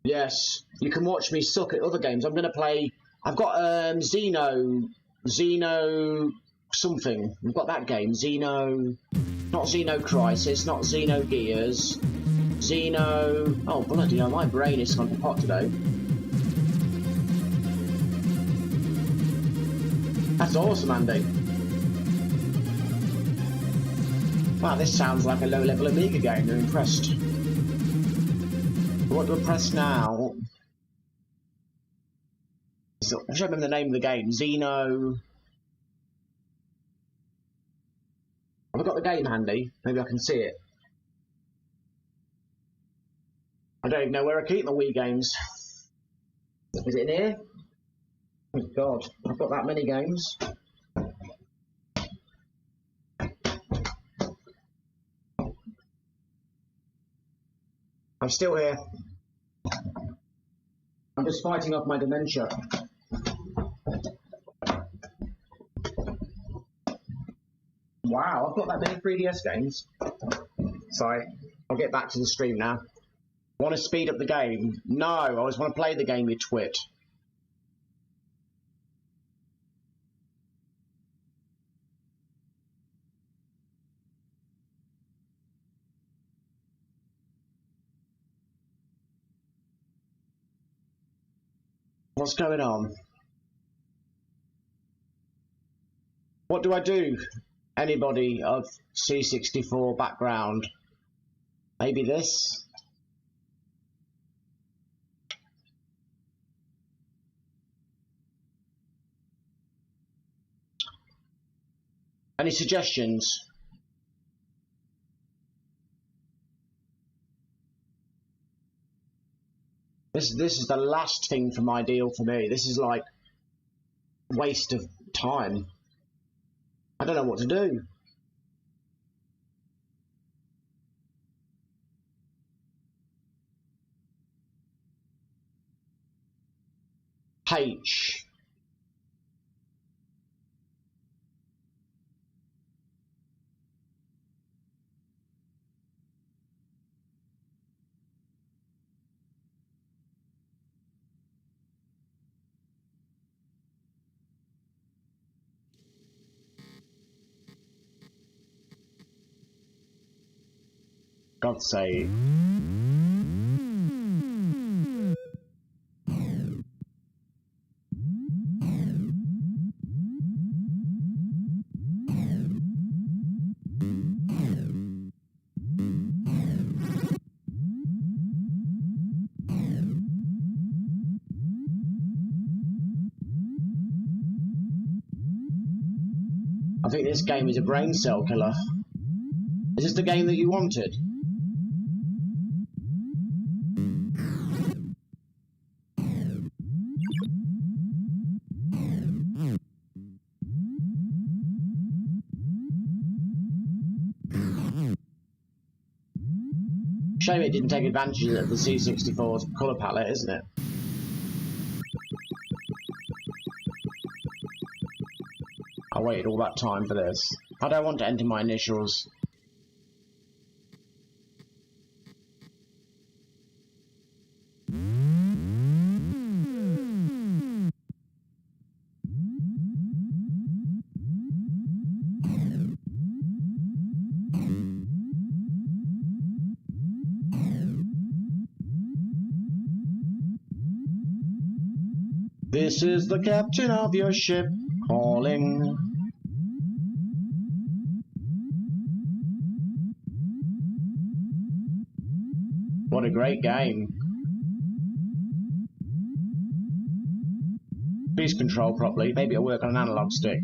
Yes, you can watch me suck at other games. I'm going to play... I've got Xeno something. We've got that game. Xeno... Not Xeno Crisis, not Xeno Gears. Xeno... Oh, bloody hell, my brain is gone to pot today. That's awesome, Andy. Wow, this sounds like a low-level Amiga game. I'm impressed. What do I press now? So, I should remember the name of the game. Xeno... Have I got the game handy? Maybe I can see it. I don't even know where I keep my Wii games. Is it in here? Oh God, I've got that many games. I'm still here. I'm just fighting off my dementia. Wow, I've got that many 3DS games. Sorry, I'll get back to the stream now. Want to speed up the game? No, I just want to play the game, you twit. What's going on? What do I do? Anybody of C64 background? Maybe this? Any suggestions? This is the last thing from Ideal for me. This is like waste of time. I don't know what to do. H. God's sake. I think this game is a brain cell killer. Is this the game that you wanted? Shame it didn't take advantage of the C64's colour palette, isn't it? I waited all that time for this. I don't want to enter my initials. This is the captain of your ship calling. What a great game. Please control properly. Maybe it'll work on an analog stick.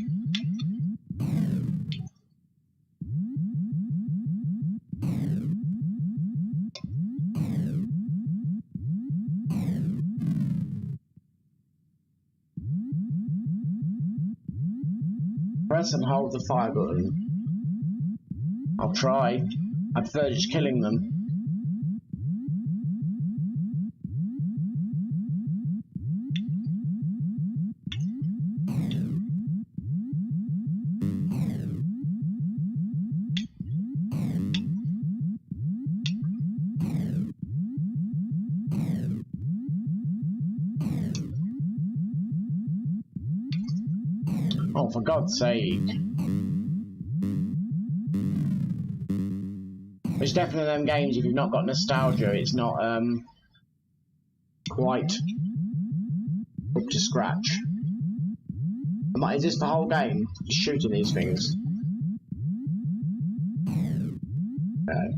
Press and hold the fire button. I'll try. I prefer just killing them. Oh, for God's sake. It's definitely them games, if you've not got nostalgia, it's not quite up to scratch. Is this the whole game? Just shooting these things? Okay.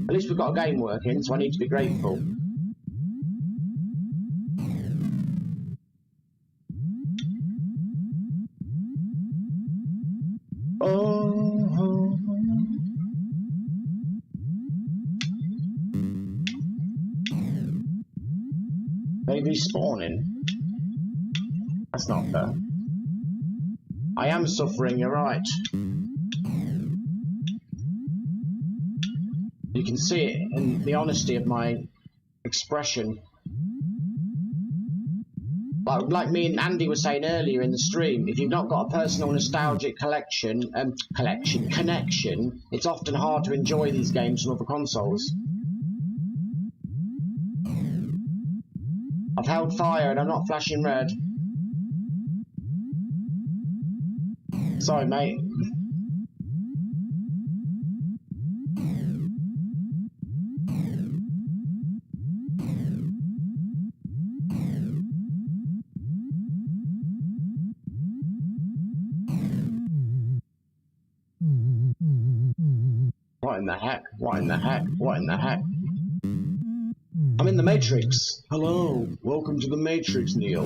At least we've got a game working, so I need to be grateful. They respawning? That's not fair. I am suffering, you're right. You can see it in the honesty of my expression. Like me and Andy were saying earlier in the stream, if you've not got a personal nostalgic connection, it's often hard to enjoy these games from other consoles. I've held fire and I'm not flashing red. Sorry, mate. What in the heck? What in the heck? What in the heck? I'm in the Matrix. Hello, welcome to the Matrix, Neo.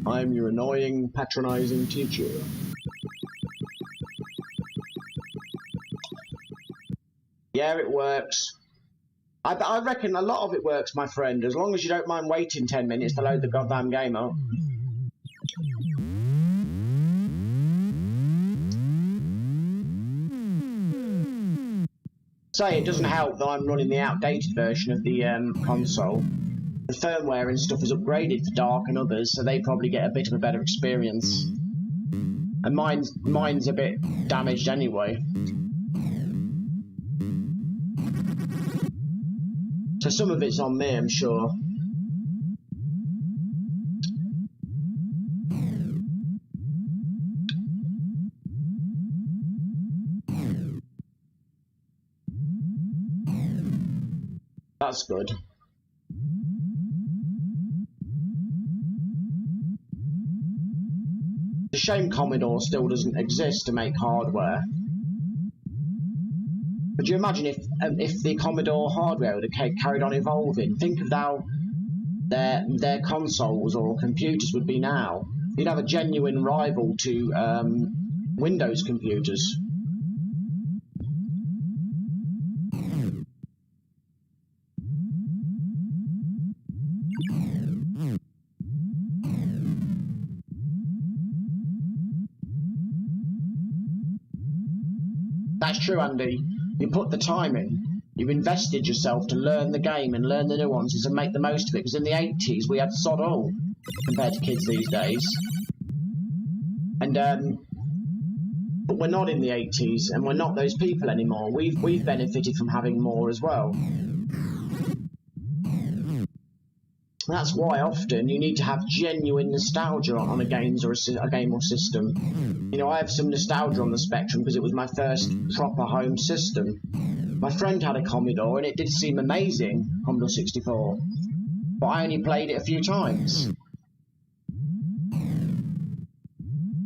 I'm your annoying, patronizing teacher. Yeah, it works. I reckon a lot of it works, my friend, as long as you don't mind waiting 10 minutes to load the goddamn game up. Say, it doesn't help that I'm running the outdated version of the console. The firmware and stuff is upgraded for Dark and others, so they probably get a bit of a better experience. And mine's a bit damaged anyway. So some of it's on me, I'm sure. That's good. It's a shame Commodore still doesn't exist to make hardware. Could you imagine if the Commodore hardware would have carried on evolving? Think of how their consoles or computers would be now. You'd have a genuine rival to Windows computers. That's true, Andy. You put the time in. You've invested yourself to learn the game and learn the nuances and make the most of it. Because in the 80s, we had sod all compared to kids these days. And but we're not in the 80s, and we're not those people anymore. We've benefited from having more as well. That's why often you need to have genuine nostalgia on a game or system. You know, I have some nostalgia on the Spectrum because it was my first proper home system. My friend had a Commodore and it did seem amazing, Commodore 64, but I only played it a few times.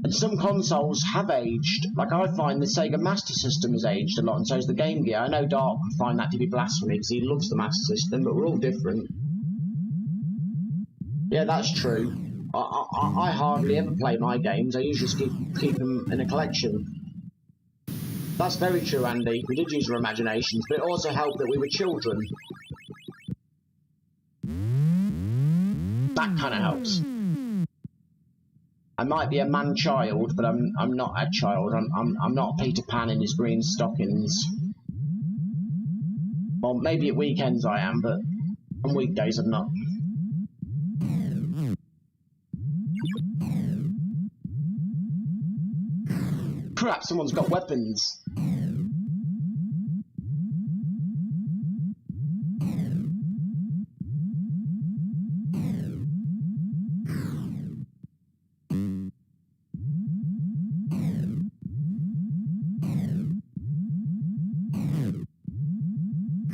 And some consoles have aged. Like, I find the Sega Master System has aged a lot, and so has the Game Gear. I know Dark would find that to be blasphemy because he loves the Master System, but we're all different. Yeah, that's true. I hardly ever play my games. I usually just keep them in a collection. That's very true, Andy. We did use our imaginations, but it also helped that we were children. That kind of helps. I might be a man-child, but I'm not a child. I'm not Peter Pan in his green stockings. Well, maybe at weekends I am, but on weekdays I'm not. Crap, someone's got weapons.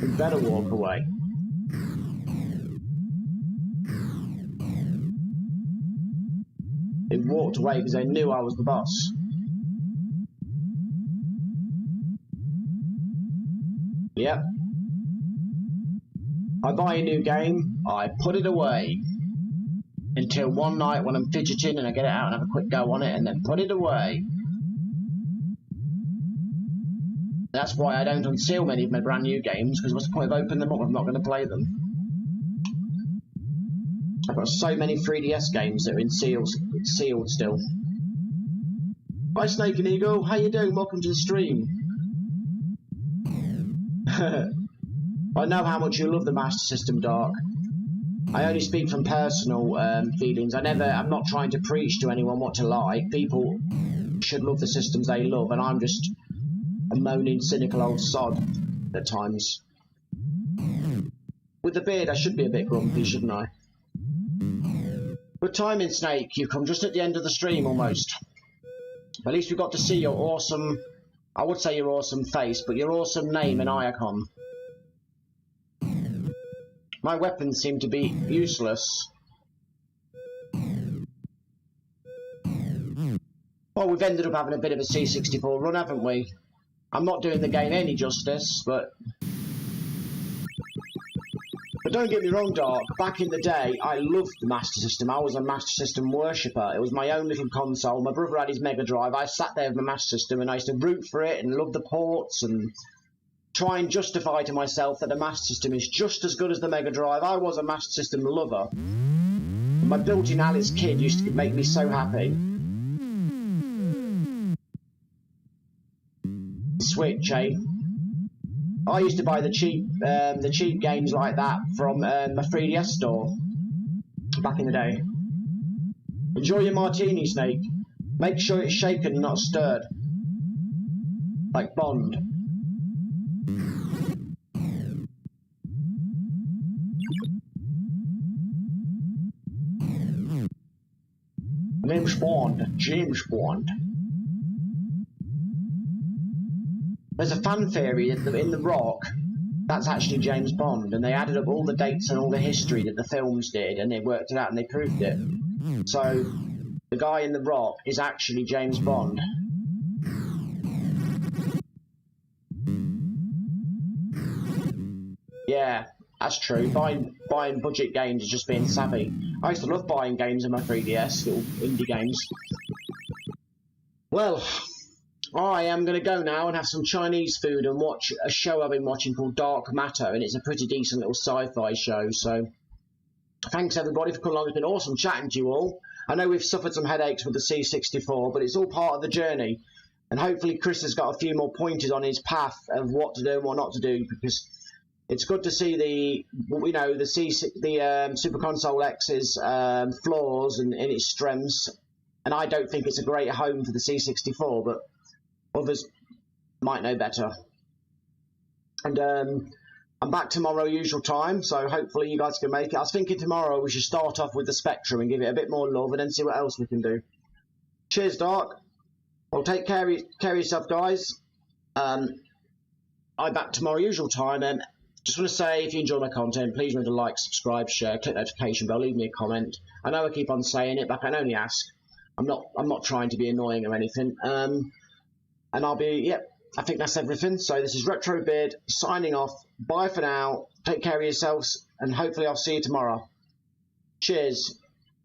We better walk away. They walked away because they knew I was the boss. Yep. I buy a new game, I put it away until one night when I'm fidgeting and I get it out and have a quick go on it and then put it away. That's why I don't unseal many of my brand new games, because what's the point of opening them up if I'm not going to play them? I've got so many 3DS games that are in sealed still. Hi Snake and Eagle, how you doing? Welcome to the stream. I know how much you love the Master System, Dark. I only speak from personal feelings. I'm not trying to preach to anyone what to like. People should love the systems they love, and I'm just a moaning, cynical old sod at times. With the beard, I should be a bit grumpy, shouldn't I? Good timing, Snake. You've come just at the end of the stream, almost. At least we got to see your awesome... I would say your awesome face, but your awesome name and icon. My weapons seem to be useless. Well, we've ended up having a bit of a C64 run, haven't we? I'm not doing the game any justice, but don't get me wrong, Dark. Back in the day, I loved the Master System. I was a Master System worshipper. It was my own little console. My brother had his Mega Drive. I sat there with my Master System, and I used to root for it and love the ports and try and justify to myself that the Master System is just as good as the Mega Drive. I was a Master System lover. My built-in Alice kid used to make me so happy. Switch, eh? I used to buy the cheap games like that from my 3DS store back in the day. Enjoy your martini, Snake. Make sure it's shaken and not stirred. Like Bond. James Bond. James Bond. There's a fan theory in the Rock that's actually James Bond, and they added up all the dates and all the history that the films did, and they worked it out and they proved it. So the guy in the rock is actually James Bond. Yeah, that's true. Buying budget games is just being savvy. I used to love buying games on my 3DS, little indie games. Well, I am going to go now and have some Chinese food and watch a show I've been watching called Dark Matter, and it's a pretty decent little sci-fi show. So thanks everybody for coming along. It's been awesome chatting to you all. I know we've suffered some headaches with the C64, but it's all part of the journey. And hopefully Chris has got a few more pointers on his path of what to do and what not to do, because it's good to see the Super Console X's flaws and its strengths. And I don't think it's a great home for the C64, but others might know better. And I'm back tomorrow, usual time, so hopefully you guys can make it. I was thinking tomorrow we should start off with the Spectrum and give it a bit more love and then see what else we can do. Cheers, Dark. Well, take care of yourself, guys. I'm back tomorrow, usual time, and just want to say, if you enjoy my content, please remember to like, subscribe, share, click the notification bell, leave me a comment. I know I keep on saying it, but I can only ask. I'm not trying to be annoying or anything. And I'll be, yep, I think that's everything. So this is RetroBeard signing off. Bye for now. Take care of yourselves, and hopefully I'll see you tomorrow. Cheers.